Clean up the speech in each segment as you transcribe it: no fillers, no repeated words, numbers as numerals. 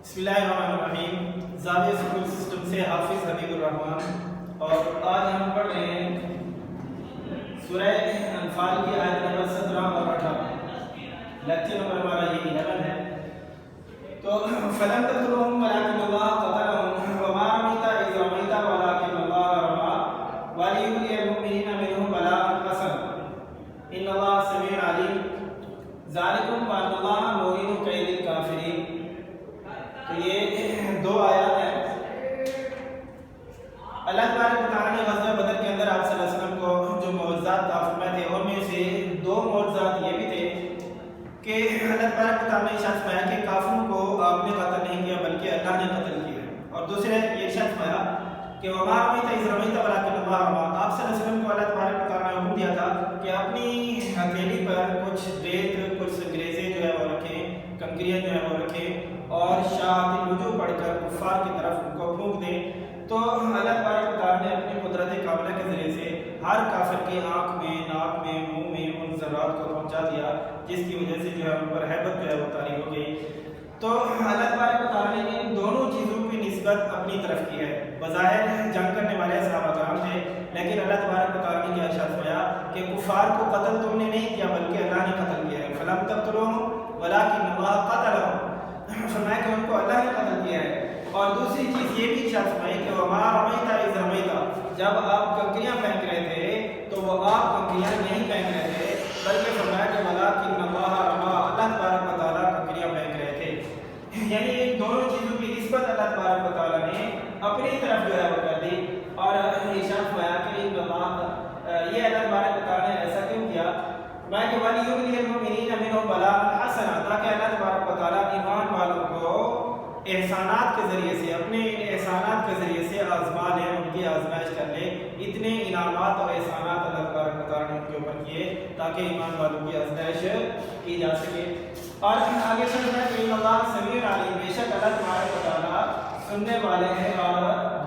बिस्मिल्लाहिर्रहमानिर्रहीम। जाविया school system से हाफिज हबीबुर रहमान और आज हम पढ़ रहे हैं सूरह अनफाल की आयत नंबर 17 और 18। लेक्चर नंबर हमारा ये 11 है। तो फलम तक़तुलूहुम वलाकिन अल्लाह क़तलहुम वमा रमैता इज़ रमैता वलाकिन अल्लाह रमा वलियुब्लियल मुमिनीना मिनहु बलाअन हसन इन्नल्लाहा समीउन अलीम ज़ालिकुम व अन्नल्लाहा मुहीनु कैदिल काफिरीन। तो ये दो आयत हैं। अल्लाह तबारक व तआला ने ग़ज़वा बदर के अंदर आप सल्लल्लाहु अलैहि वसल्लम को जो मौज़ज़ात अता फरमाए थे उनमें से दो मौज़ज़ात ये भी थे कि अल्लाह तबारक व तआला ने इरशाद फरमाया कि काफिरों को आपने कत्ल नहीं किया बल्कि अल्लाह ने कत्ल किया। और दूसरे ये इरशाद फरमाया कि वमा रमैता इज़ रमैता वलाकिन अल्लाह रमा। आप सल्लल्लाहु अलैहि वसल्लम को अल्लाह तबारक व तआला ने हुक्म दिया था कि अपनी हथेली पर कुछ रेत कुछ ग्रेज़ें जो है वो रखें, कंकरियाँ जो है वो रखें और शाहादत वुजू पढ़कर कुफ़ार की तरफ उनको फूंक दें। तो अल्लाह तबारक व तआला ने अपनी कुदरत कामिला के ज़रिए से हर काफिर की आँख में, नाक में, मुंह में उन ज़र्रात को पहुंचा दिया जिसकी वजह से जो है उन पर हैबत जो है वो तारी हो गई। तो अल्लाह तबारक व तआला ने इन दोनों चीज़ों की निस्बत अपनी तरफ की है। बज़ाहिर जंग करने वाले सहाबा कराम थे, लेकिन अल्लाह तबारक व तआला ने क्या इरशाद फरमाया कि कुफ़ार को कत्ल तुमने नहीं किया बल्कि अल्लाह ने कत्ल किया है। फलम तक़तुलूहुम वलाकिन अल्लाह क़तलहुम, फरमाया कि उनको अल्लाह ने कत्ल किया है। और दूसरी चीज़ ये भी इरशाद फरमाई कि वमा रमैता इज़ रमैता, जब आप कंकरियाँ फेंक रहे थे तो वो आप कंकरियाँ नहीं फेंक रहे थे बल्कि फरमाया कि वलाकिन अल्लाह रमा, अल्लाह तबारक व तआला कंकरियाँ फेंक रहे थे। यानी इन दोनों चीज़ों की निस्बत अल्लाह तबारक व तआला ने अपनी तरफ जो है वो कर दी। और इरशाद फरमाया कि ये अल्लाह तबारक व तआला ने ऐसा क्यों किया? मैं कि वलियुब्लियल मुमिनीना मिनहु बलाअन हसना, ताकि अल्लाह तबारक व तआला ईमान वालों को एहसानात के ज़रिए से, अपने एहसानात के ज़रिए से आज़मा ले, उनकी आज़माइश कर ले। इतने इनामात और एहसानात अल्लाह तबारक व तआला ने उनके ऊपर किए ताकि ईमान वालों की आज़माइश की जा सके। और आगे चलते हैं कि अल्लाह समीउन अलीम, बेशक अल्लाह तबारक व तआला सुनने वाले हैं और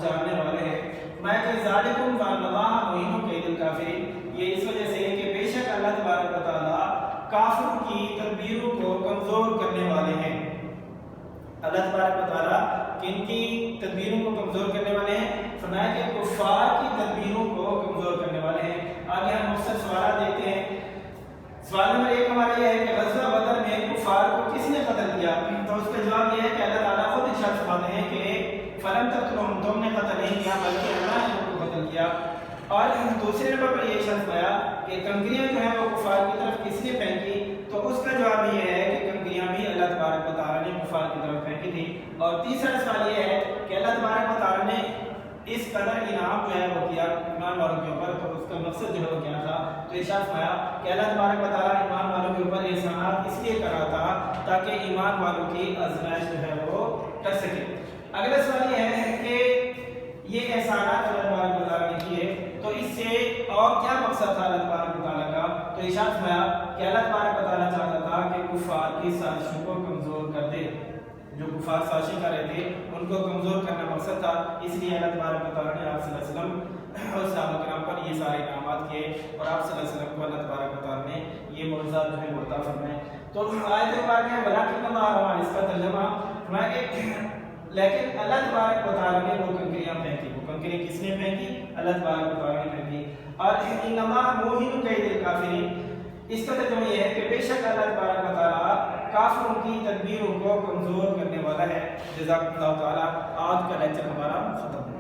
जानने वाले हैं। मैं कि ज़ालिकुम व अन्नल्लाहा मुहीनु कैदिल काफिरीन, ये इस वजह से है कि बेशक अल्लाह तबारक व तआला काफिरों की तदबीरों को कमज़ोर करने वाले हैं। अल्लाह तबारक व तआला किनकी तदबीरों को कमज़ोर करने वाले हैं? फरमाया कि कुफ़ार की तदबीरों को कमज़ोर करने वाले हैं। आगे हम मुख्तसर सवाल देखते हैं। सवाल नंबर 1 हमारा यह है कि ग़ज़वा बदर में कुफ़ार को किसने कत्ल किया? तो उसका जवाब यह है कि अल्लाह ताला खुद इरशाद फरमाते हैं कि फलम तक़तुलूहुम, तुमने कत्ल नहीं किया बल्कि अल्लाह ने उनको कत्ल किया। और दूसरे नंबर पर यह शर्त पाया कि कंकरियाँ जो है वो कुफ़ार की तरफ किसने फेंकी? तो उसका जवाब ये है कि कंकरियाँ भी अल्लाह तबारक व तआला ने कुफ़ार की तरफ फेंकी थी। और तीसरा सवाल ये है कि अल्लाह तबारक व तआला ने इस कदर इनाम जो है वो किया ईमान वालों के ऊपर, तो उसका मकसद जो है वो क्या था? तो इरशाद फरमाया कि अल्लाह तबारक व तआला ईमान वालों के ऊपर एहसानात इसलिए कर रहा था ताकि ईमान वालों की आज़माइश जो है वो कर सके। अगला सवाल ये है कि ये एहसानात अल्लाह तबारक व तआला ने किए, तो इससे और क्या मकसद था अल्लाह तबारक व तआला का? तो इरशाद फरमाया कि अल्लाह तबारक व तआला चाहता था कि कुफ़ार की साजिशों को कमज़ोर कर दे। जो कुफ़ार साजिश कर रहे थे उनको कमज़ोर करना मकसद था, इसलिए अल्लाह तबारक व तआला ने आप सल्लल्लाहु अलैहि वसल्लम और सहाबा किराम पर ये सारे इनामात किए और आप सल्लल्लाहु अलैहि वसल्लम को अल्लाह तबारक व तआला ने ये मौज़ज़ात जो है वो अता फरमाए। तो आयत मुबारक है वलाकिन अल्लाह रमा, इसका तर्जुमा फरमाया कि लेकिन अल्लाह तबारक व तआला ने वो कंकरियाँ फेंकी। वो कंकरियाँ किसने फेंकी? अल्लाह तबारक व तआला ने फेंकी। और इन्नल्लाहा मुहीनु कैदिल काफिरीन, इसका तर्जुमा ये है कि बेशक अल्लाह तबारक व तआला काफिरों की तदबीरों को कमज़ोर करने वाला है। जज़ाकल्लाहु तआला। आज का लेक्चर हमारा खत्म।